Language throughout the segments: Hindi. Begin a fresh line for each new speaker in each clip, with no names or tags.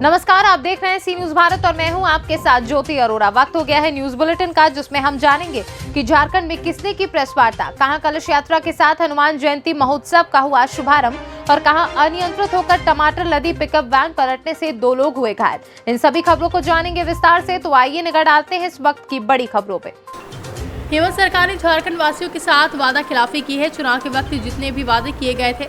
नमस्कार, आप देख रहे हैं सी न्यूज भारत और मैं हूं आपके साथ ज्योति अरोरा। वक्त हो गया है न्यूज बुलेटिन का, जिसमें हम जानेंगे कि झारखंड में किसने की प्रेस वार्ता, कहां कलश यात्रा के साथ हनुमान जयंती महोत्सव का हुआ शुभारंभ और कहां अनियंत्रित होकर टमाटर लदी पिकअप वैन पलटने से 2 लोग हुए घायल। इन सभी खबरों को जानेंगे विस्तार से, तो आइए निगाह डालते हैं इस वक्त की बड़ी खबरों पे।
हेमंत सरकार ने झारखंड वासियों के साथ वादा खिलाफी की है। चुनाव के वक्त जितने भी वादे किए गए थे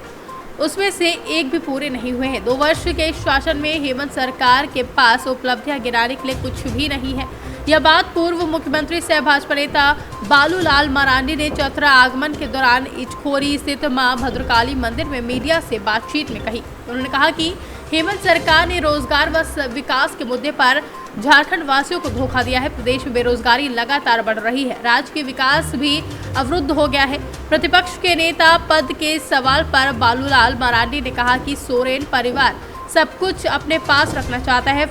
उसमें से एक भी पूरे नहीं हुए हैं। 2 वर्ष के शासन में हेमंत सरकार के पास उपलब्धियां गिनाने के लिए कुछ भी नहीं है। यह बात पूर्व मुख्यमंत्री सह भाजपा नेता बालूलाल मरांडी ने चौथरा आगमन के दौरान इचखोरी स्थित मां भद्रकाली मंदिर में मीडिया से बातचीत में कही। उन्होंने कहा कि हेमंत सरकार ने रोजगार व विकास के मुद्दे पर झारखंड वासियों को धोखा दिया है। प्रदेश में बेरोजगारी लगातार बढ़ रही है, राज्य के विकास भी अवरुद्ध हो गया है। प्रतिपक्ष के नेता पद के सवाल पर बालूलाल मरांडी ने कहा कि सोरेन परिवार सब कुछ अपने पास रखना चाहता है,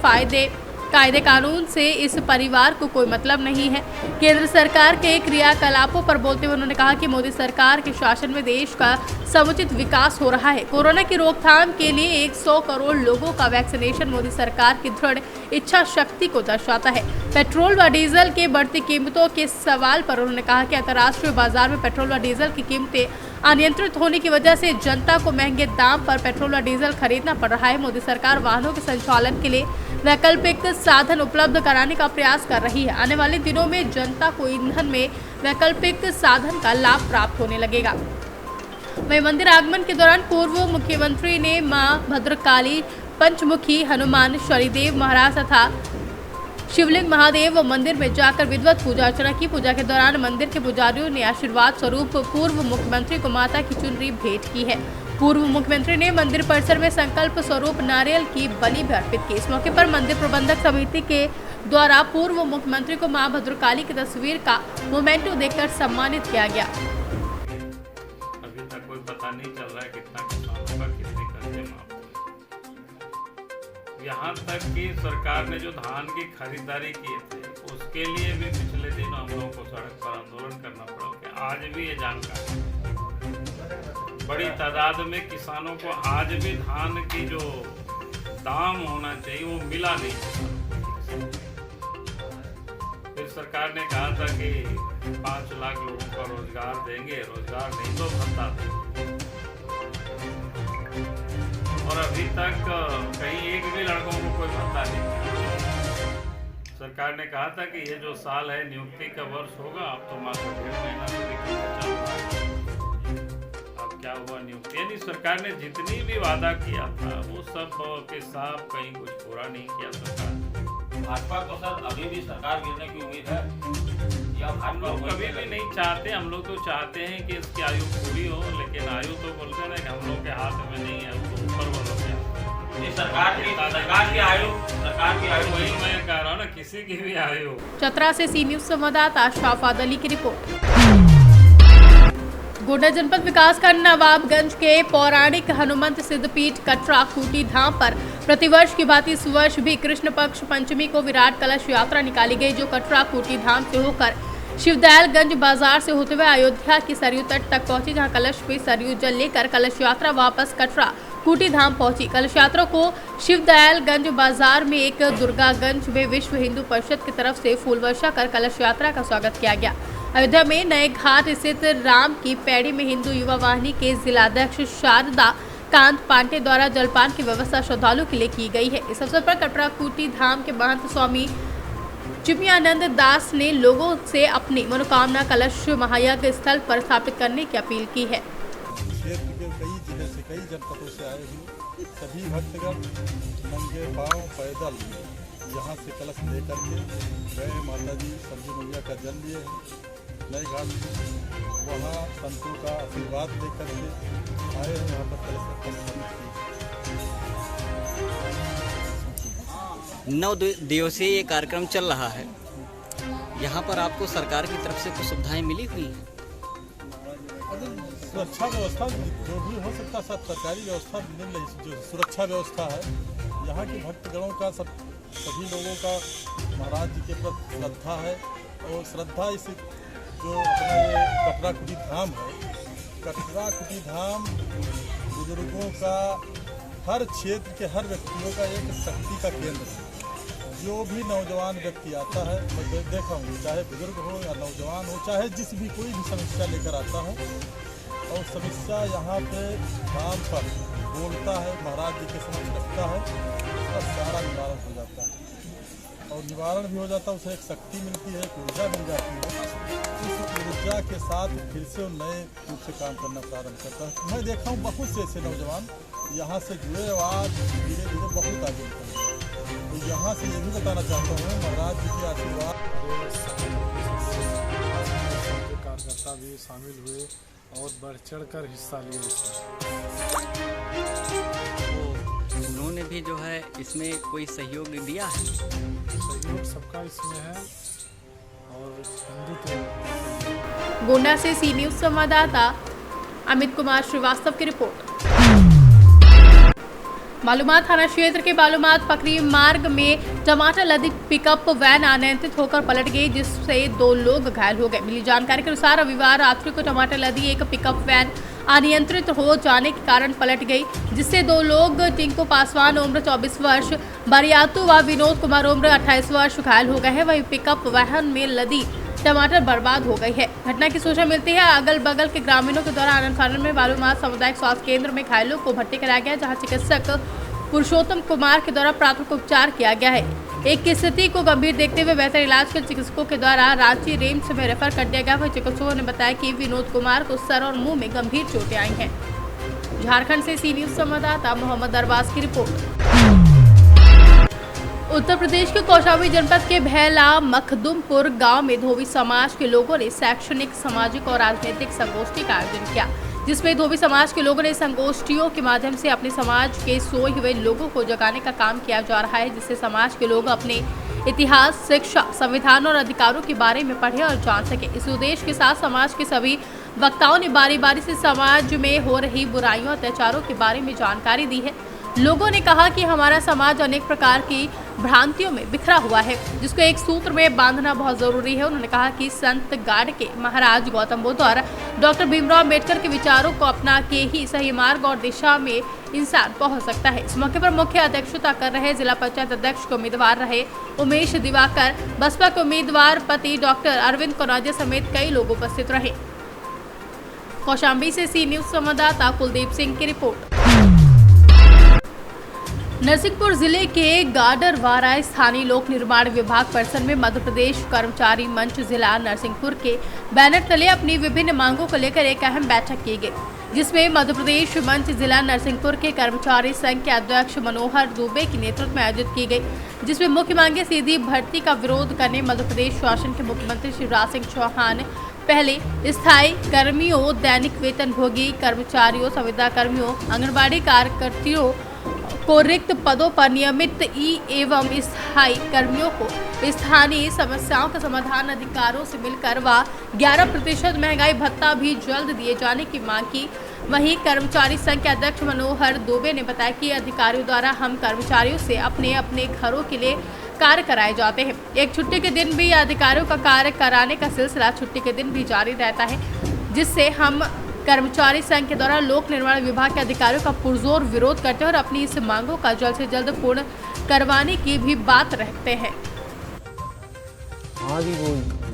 कायदे कानून से इस परिवार को कोई मतलब नहीं है। केंद्र सरकार के क्रियाकलापों पर बोलते हुए उन्होंने कहा कि मोदी सरकार के शासन में देश का समुचित विकास हो रहा है। कोरोना की रोकथाम के लिए 100 करोड़ लोगों का वैक्सीनेशन मोदी सरकार की दृढ़ इच्छा शक्ति को दर्शाता है। पेट्रोल व डीजल के बढ़ती कीमतों के सवाल पर उन्होंने कहा कि अंतर्राष्ट्रीय बाजार में पेट्रोल व डीजल की कीमतें अनियंत्रित होने की वजह से जनता को महंगे दाम पर पेट्रोल व डीजल खरीदना पड़ रहा है। मोदी सरकार वाहनों के संचालन के लिए वैकल्पिक साधन उपलब्ध कराने का प्रयास कर रही है। आने वाले दिनों में जनता को ईंधन में वैकल्पिक साधन का लाभ प्राप्त होने लगेगा। वहीं मंदिर आगमन के दौरान पूर्व मुख्यमंत्री ने मां भद्रकाली, पंचमुखी हनुमान, शनिदेव महाराज तथा शिवलिंग महादेव मंदिर में जाकर विधिवत पूजा अर्चना की। पूजा के दौरान मंदिर के पुजारियों ने आशीर्वाद स्वरूप पूर्व मुख्यमंत्री को माता की चुनरी भेंट की है। पूर्व मुख्यमंत्री ने मंदिर परिसर में संकल्प स्वरूप नारियल की बलि भी अर्पित की। इस मौके पर मंदिर प्रबंधक समिति के द्वारा पूर्व मुख्यमंत्री को मां भद्रकाली की तस्वीर का मोमेंटो देकर सम्मानित किया गया।
अभी तक कोई पता नहीं चल रहा है कितना किसानों का कितने कर्जे माफ हुए। यहाँ तक कि सरकार ने जो धान की खरीदारी किए थे उसके लिए भी पिछले दिन हम लोगों को सड़क पर आंदोलन करना पड़ा कि आज भी ये जानकारी बड़ी तादाद में किसानों को आज भी धान की जो दाम होना चाहिए वो मिला नहीं। फिर सरकार ने कहा था कि 5 लाख लोगों को रोजगार देंगे, रोजगार नहीं तो भत्ता देंगे, और अभी तक कहीं एक भी लड़कों को कोई भत्ता नहीं। सरकार ने कहा था कि ये जो साल है नियुक्ति का वर्ष होगा, अब तो मात्र 1.5 महीना से चल रहा है। अब क्या हुआ नियुक्ति, यानी सरकार ने जितनी भी वादा किया था वो सब के साथ कहीं कुछ पूरा नहीं किया सरकार।
भाजपा को सर अभी भी सरकार गिरने की उम्मीद है या
हम लोग कभी भी नहीं चाहते। हम लोग तो चाहते हैं कि इसकी आयु पूरी हो, लेकिन आयु तो बोलते हैं ना कि हम लोग के हाथ में नहीं है, वो ऊपर वालों के
सरकार की आयु
वही मैं कह रहा हूँ ना, किसी की भी आयु।
चतरा से सी न्यूज संवाददाता शाफाद अली की रिपोर्ट। गोड्डा जनपद विकासखंड नवाबगंज के पौराणिक हनुमंत सिद्धपीठ कटरा खूंटी धाम पर प्रतिवर्ष की भांति इस वर्ष भी कृष्ण पक्ष पंचमी को विराट कलश यात्रा निकाली गई, जो कटरा खूंटी धाम से होकर शिवदयालगंज बाजार से होते हुए अयोध्या की सरयू तट तक पहुंची, जहां कलश पे सरयू जल लेकर कलश यात्रा वापस कटरा खूंटी धाम पहुंची। कलश यात्रा को शिवदयालगंज बाजार में एक दुर्गागंज में विश्व हिंदू परिषद की तरफ से फूल वर्षा कर कलश यात्रा का स्वागत किया गया। अयोध्या में नए घाट स्थित राम की पैड़ी में हिंदू युवा वाहिनी के जिलाध्यक्ष शारदा कांत पांडे द्वारा जलपान की व्यवस्था श्रद्धालुओं के लिए की गई है। इस अवसर पर कटरा खूंटी धाम के महंत स्वामी चिमयानंद दास ने लोगों से अपनी मनोकामना कलश महायज्ञ स्थल पर स्थापित करने की अपील की है।
क्षेत्र के कई जिले से, कई जनपदों से आए हुए सभी भक्तगण नंगे पांव पैदल यहाँ से कलश लेकर के गए, माता जी सरयू मैया का जल लिए नए घाट, वहाँ संतों का आशीर्वाद लेकर के आए हैं यहाँ पर कलश।
9 दिवसीय ये कार्यक्रम चल रहा है। यहाँ पर आपको सरकार की तरफ से कुछ सुविधाएं मिली हुई हैं?
सुरक्षा व्यवस्था जो भी हो सकता सब सरकारी व्यवस्था मिल रही, जो सुरक्षा व्यवस्था है यहाँ के भक्तगणों का सभी लोगों का महाराज जी के प्रति श्रद्धा है, और श्रद्धा इस जो अपना ये कटरा खूंटी धाम है कटरा कुटी धाम बुजुर्गों का, हर क्षेत्र के हर व्यक्तियों का एक शक्ति का केंद्र है। जो भी नौजवान व्यक्ति आता है, मैं देखा हूँ, चाहे बुजुर्ग हो या नौजवान हो, चाहे जिस भी कोई भी समस्या लेकर आता है और समस्या यहाँ पे धाम पर बोलता है, महाराज जी के समक्ष रखता है, उसका सारा निवारण हो जाता है। और निवारण भी हो जाता है, उसे एक शक्ति मिलती है, एक ऊर्जा मिल जाती है। उस ऊर्जा के साथ फिर से वो नए रूप से काम करना प्रारंभ करता है। मैं देखा हूँ बहुत से ऐसे नौजवान यहाँ से जुड़े और आज धीरे धीरे बहुत आगे निकल गए। तो यहाँ से ये भी बताना चाहता हूँ, महाराज जी के आशीर्वाद
के कार्यकर्ता भी शामिल हुए और बढ़ चढ़ कर हिस्सा लिए इसमें।
उन्होंने भी जो है इसमें कोई सहयोग दिया है?
सहयोग सबका इसमें है और हिंदुत्व।
गोंडा से सी न्यूज संवाददाता अमित कुमार श्रीवास्तव की रिपोर्ट। मालूमात थाना क्षेत्र के मालूमात पकरी मार्ग में टमाटर लदी पिकअप वैन अनियंत्रित होकर पलट गई, जिससे 2 लोग घायल हो गए। मिली जानकारी के अनुसार रविवार रात्रि को टमाटर लदी एक पिकअप वैन अनियंत्रित हो जाने के कारण पलट गई, जिससे 2 लोग टिंकू पासवान उम्र 24 वर्ष, बरियातू व विनोद कुमार उम्र 28 वर्ष घायल हो गए हैं। वहीं पिकअप वाहन में लदी टमाटर बर्बाद हो गई है। घटना की सूचना मिलती है अगल बगल के ग्रामीणों के द्वारा आनंद फानन में मालूमात सामुदायिक स्वास्थ्य केंद्र में घायलों को भर्ती कराया गया, जहां चिकित्सक पुरुषोत्तम कुमार के द्वारा प्राथमिक उपचार किया गया है। एक की स्थिति को गंभीर देखते हुए बेहतर इलाज के चिकित्सकों के द्वारा रांची रिम्स में रेफर कर दिया गया। वहीं चिकित्सकों ने बताया कि विनोद कुमार को सर और मुंह में गंभीर चोटें आई हैं। झारखंड से सी न्यूज संवाददाता मोहम्मद अरबाज की रिपोर्ट। उत्तर प्रदेश के कौशाम्बी जनपद के भैला मखदुमपुर गांव में धोबी समाज के लोगों ने शैक्षणिक, सामाजिक और राजनीतिक संगोष्ठी का आयोजन किया, जिसमें धोबी समाज के लोगों ने संगोष्ठियों के माध्यम से अपने समाज के सोए हुए लोगों को जगाने का काम किया जा रहा है, जिससे समाज के लोग अपने इतिहास, शिक्षा, संविधान और अधिकारों के बारे में पढ़े और जान सके। इस उद्देश्य के साथ समाज के सभी वक्ताओं ने बारी बारी से समाज में हो रही बुराइयों, अत्याचारों के बारे में जानकारी दी है। लोगों ने कहा कि हमारा समाज अनेक प्रकार की भ्रांतियों में बिखरा हुआ है, जिसको एक सूत्र में बांधना बहुत जरूरी है। उन्होंने कहा कि संत गाड़ के महाराज गौतम बुद्ध और डॉक्टर भीमराव अम्बेडकर के विचारों को अपना के ही सही मार्ग और दिशा में इंसान पहुंच सकता है। इस मौके पर मुख्य अध्यक्षता कर रहे जिला पंचायत अध्यक्ष के उम्मीदवार रहे उमेश दिवाकर, बसपा के उम्मीदवार पति डॉक्टर अरविंद कनौजिया समेत कई लोग उपस्थित रहे। कौशाम्बी से सी न्यूज संवाददाता कुलदीप सिंह की रिपोर्ट। नरसिंहपुर जिले के गाडरवारा स्थानीय लोक निर्माण विभाग परिसर में मध्य प्रदेश कर्मचारी मंच जिला नरसिंहपुर के बैनर तले अपनी विभिन्न मांगों को लेकर एक अहम बैठक की गई, जिसमें मध्य प्रदेश मंच जिला नरसिंहपुर के कर्मचारी संघ के अध्यक्ष मनोहर दुबे के नेतृत्व में आयोजित की गई, जिसमें मुख्य मांगे सीधी भर्ती का विरोध करने मध्य प्रदेश शासन के मुख्यमंत्री शिवराज सिंह चौहान पहले स्थायी कर्मियों, दैनिक वेतन भोगी कर्मचारियों, संविदा कर्मियों, आंगनबाड़ी कार्यकर्तियों को रिक्त पदों पर नियमित एवं स्थायी कर्मियों को स्थानीय समस्याओं का समाधान अधिकारों से मिलकर व 11% महंगाई भत्ता भी जल्द दिए जाने की मांग की। वहीं कर्मचारी संघ के अध्यक्ष मनोहर दुबे ने बताया कि अधिकारियों द्वारा हम कर्मचारियों से अपने अपने घरों के लिए कार्य कराए जाते हैं। एक छुट्टी के दिन भी अधिकारियों का कार्य कराने का सिलसिला छुट्टी के दिन भी जारी रहता है, जिससे हम कर्मचारी संघ के द्वारा लोक निर्माण विभाग के अधिकारियों का पुरजोर विरोध करते हैं और अपनी इस मांगों का जल्द से जल्द पूर्ण करवाने की भी बात रखते हैं।
हाँ जी, वो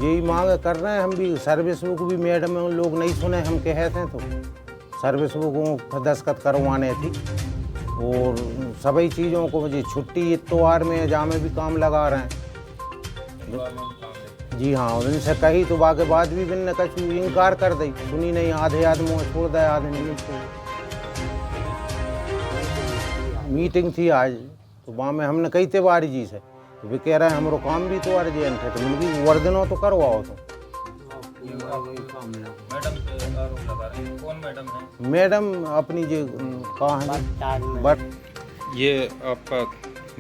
यही मांग कर रहे हैं हम भी। सर्विस बुक भी मैडम लोग नहीं सुने, हम कहते हैं तो सर्विस बुकों पर दस्तखत करवाने थी और सभी चीज़ों को मुझे छुट्टी इतवार में जहाँ में भी काम लगा रहे हैं। जी हाँ, उनसे कही तो बाकी बाद भी बिन कछु इनकार कर दी, सुनी नहीं। आधे आदमी छोड़ दे, आधे नहीं छोड़। मीटिंग थी आज तो वहाँ में हमने कही तिवारी जी से, तो वे कह रहे हैं हमारो काम भी तो अर्जेंट है, तो मुझे वर्दनों तो करवाओ। तो मैडम अपनी जो कहाँ है बट
ये आपका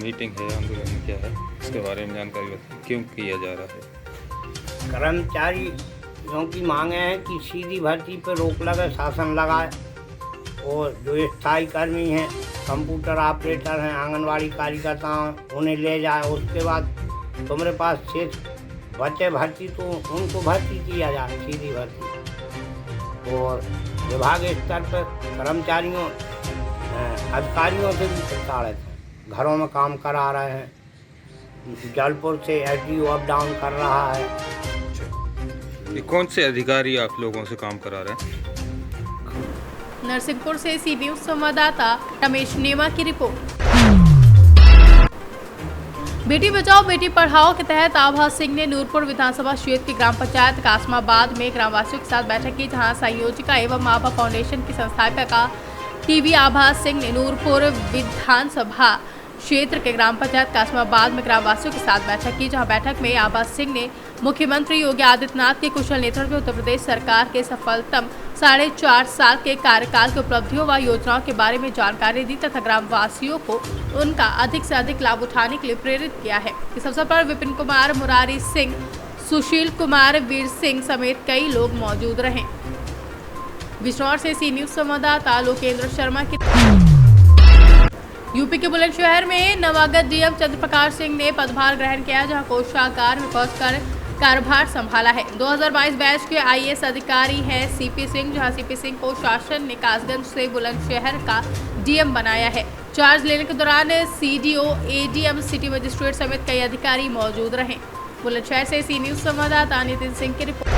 मीटिंग है, आंदोलन क्या है, इसके बारे में जानकारी बताइए, क्यों किया जा रहा है?
कर्मचारियों की मांगे हैं कि सीधी भर्ती पर रोक लगे, शासन लगाए और जो स्थायी कर्मी हैं, कंप्यूटर ऑपरेटर हैं, आंगनवाड़ी कार्यकर्ता हैं, उन्हें ले जाए। उसके बाद तुम्हारे पास शेष बचे भर्ती तो उनको भर्ती किया जाए, सीधी भर्ती। और विभाग स्तर पर कर्मचारियों अधिकारियों से भी प्रताड़ित हैं। घरों में काम करा रहे हैं। जलपुर से एसडीओ अप डाउन कर रहा है।
ये कौन से अधिकारी आप लोगों से काम करा रहे हैं?
नरसिंहपुर से सी न्यूज संवाददाता रमेश नेमा की रिपोर्ट। बेटी बचाओ बेटी पढ़ाओ के तहत आभा सिंह ने नूरपुर विधानसभा क्षेत्र की ग्राम पंचायत कासमाबाद में ग्रामवासियों के साथ बैठक की, जहां संयोजिका एवं आभा फाउंडेशन की संस्थापक टीवी आभा सिंह ने नूरपुर विधानसभा क्षेत्र के ग्राम पंचायत कासमाबाद में ग्रामवासियों के साथ बैठक की, जहां बैठक में आभा सिंह ने मुख्यमंत्री योगी आदित्यनाथ के कुशल नेतृत्व में उत्तर प्रदेश सरकार के सफलतम 4.5 साल के कार्यकाल की उपलब्धियों व योजनाओं के बारे में जानकारी दी तथा ग्रामवासियों को उनका अधिक से अधिक लाभ उठाने के लिए प्रेरित किया है। इस अवसर पर विपिन कुमार, मुरारी सिंह, सुशील कुमार, वीर सिंह समेत कई लोग मौजूद रहे। बिजनौर से सी न्यूज संवाददाता लोकेंद्र शर्मा की। यूपी के बुलंदशहर में नवागत डीएम चंद्रप्रकाश सिंह ने पदभार ग्रहण किया, जहां कोषागार में पहुंचकर कार्यभार संभाला है। 2022 बैच के आईएएस अधिकारी हैं सीपी सिंह, जहां सीपी सिंह को शासन ने कासगंज से बुलंदशहर का डीएम बनाया है। चार्ज लेने के दौरान सीडीओ, एडीएम, सिटी मजिस्ट्रेट समेत कई अधिकारी मौजूद रहे। बुलंदशहर से सी न्यूज संवाददाता नितिन सिंह की रिपोर्ट।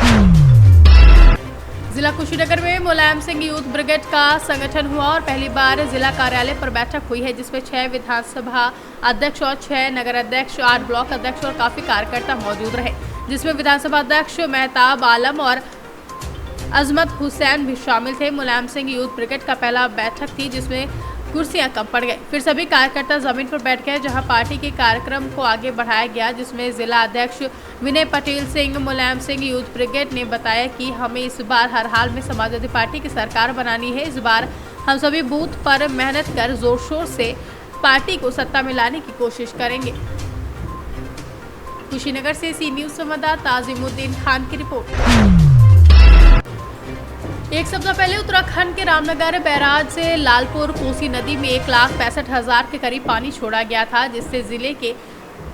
जिला कुशीनगर में मुलायम सिंह यूथ ब्रिगेड का संगठन हुआ और पहली बार जिला कार्यालय पर बैठक हुई है, जिसमें 6 विधानसभा अध्यक्ष और 6 नगर अध्यक्ष, 8 ब्लॉक अध्यक्ष और काफी कार्यकर्ता मौजूद रहे, जिसमें विधानसभा अध्यक्ष मेहताब आलम और अजमत हुसैन भी शामिल थे। मुलायम सिंह यूथ ब्रिगेड का पहला बैठक थी, जिसमें कुर्सियां कम पड़ गई। फिर सभी कार्यकर्ता जमीन पर बैठ गए, जहां पार्टी के कार्यक्रम को आगे बढ़ाया गया, जिसमें जिला अध्यक्ष विनय पटेल सिंह मुलायम सिंह यूथ ब्रिगेड ने बताया कि हमें इस बार हर हाल में समाजवादी पार्टी की सरकार बनानी है। इस बार हम सभी बूथ पर मेहनत कर जोर शोर से पार्टी को सत्ता में लाने की कोशिश करेंगे। कुशीनगर से सी न्यूज संवाददाता आजिमुद्दीन खान की रिपोर्ट। एक सप्ताह पहले उत्तराखंड के रामनगर बैराज से लालपुर कोसी नदी में 1,65,000 के करीब पानी छोड़ा गया था, जिससे जिले के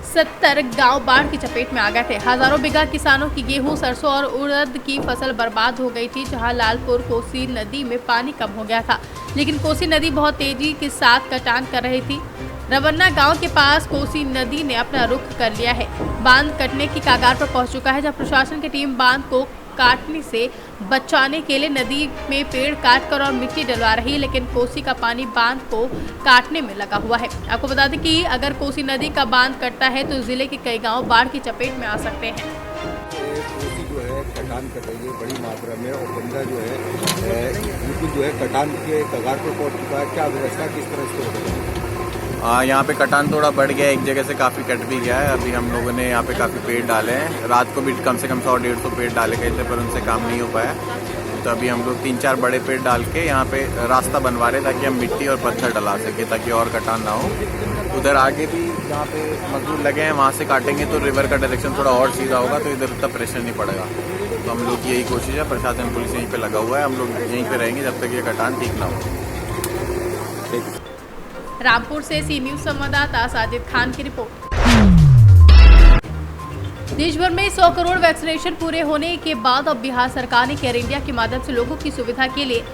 70 गांव बाढ़ की चपेट में आ गए थे। हजारों बीघा किसानों की गेहूं, सरसों और उड़द की फसल बर्बाद हो गई थी, जहां लालपुर कोसी नदी में पानी कम हो गया था, लेकिन कोसी नदी बहुत तेजी के साथ कटान कर रही थी। रवन्ना गांव के पास कोसी नदी ने अपना रुख कर लिया है। बांध कटने की कगार पर पहुंच चुका है, जहां प्रशासन की टीम बांध को काटने से बचाने के लिए नदी में पेड़ काटकर और मिट्टी डलवा रही है, लेकिन कोसी का पानी बांध को काटने में लगा हुआ है। आपको बता दें कि अगर कोसी नदी का बांध कटता है तो जिले के कई गांव बाढ़ की चपेट में आ सकते हैं।
कोसी जो है कटान कर रही है बड़ी मात्रा में, और गंगा जो है बिल्कुल जो है कटान के कगार पर पहुंच चुका है। क्या व्यवस्था किस तरह से हो रही है?
यहाँ पे कटान थोड़ा बढ़ गया है, एक जगह से काफ़ी कट भी गया है। अभी हम लोगों ने यहाँ पे काफ़ी पेड़ डाले हैं। रात को भी कम से कम 100-150 पेड़ डाले गए थे, पर उनसे काम नहीं हो पाया। तो अभी हम लोग 3-4 बड़े पेड़ डाल के यहाँ पे रास्ता बनवा रहे, ताकि हम मिट्टी और पत्थर डला सके, ताकि और कटान ना हो। उधर आगे भी जहाँ पे मजदूर लगे हैं वहाँ से काटेंगे तो रिवर का डायरेक्शन थोड़ा और सीधा होगा, तो इधर उतना प्रेशर नहीं पड़ेगा। तो हम लोग की यही कोशिश है। प्रशासन पुलिस यहीं पर लगा हुआ है, हम लोग यहीं पर रहेंगे जब तक ये कटान ठीक ना हो।
रामपुर से सी न्यूज संवाददाता साजिद खान की रिपोर्ट। देश भर में 100 करोड़ वैक्सीनेशन पूरे होने के बाद अब बिहार सरकार ने केयर इंडिया की मदद से लोगों की सुविधा के लिए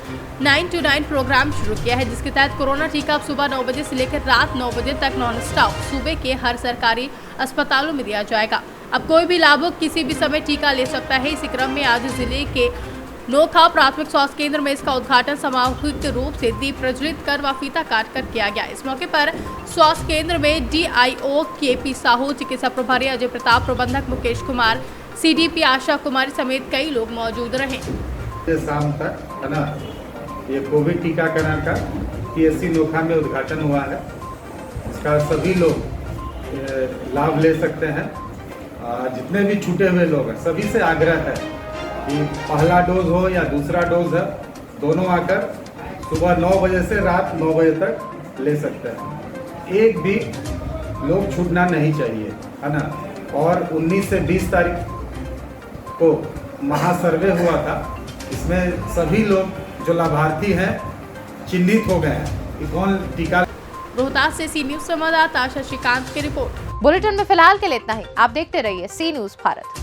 9 to 9 प्रोग्राम शुरू किया है, जिसके तहत कोरोना टीका अब सुबह 9 बजे से लेकर रात 9 बजे तक नॉन स्टॉप सूबे के हर सरकारी अस्पतालों में दिया जाएगा। अब कोई भी लाभुक किसी भी समय टीका ले सकता है। इसी क्रम में आज जिले के नोखा प्राथमिक स्वास्थ्य केंद्र में इसका उद्घाटन सामूहिक रूप से दीप प्रज्वलित कर व फीता काट कर किया गया। इस मौके पर स्वास्थ्य केंद्र में DIO KP साहू, चिकित्सा प्रभारी अजय प्रताप, प्रबंधक मुकेश कुमार, CDP आशा कुमारी समेत कई लोग मौजूद रहे।
शाम तक है ना ये कोविड टीकाकरण का PSC नोखा में उद्घाटन हुआ है। इसका सभी लोग लाभ ले सकते हैं। जितने भी छूटे हुए लोग हैं सभी से आग्रह है कि पहला डोज हो या दूसरा डोज है, दोनों आकर सुबह 9 बजे से रात 9 बजे तक ले सकते हैं। एक भी लोग छूटना नहीं चाहिए, है ना। और 19 से 20 तारीख को महासर्वे हुआ था, इसमें सभी लोग जो लाभार्थी हैं चिन्हित हो गए हैं कि कौन टीका।
रोहतास से सी न्यूज संवाददाता शशिकांत की रिपोर्ट।
बुलेटिन में फिलहाल के लिए इतना ही। आप देखते रहिए सी न्यूज भारत।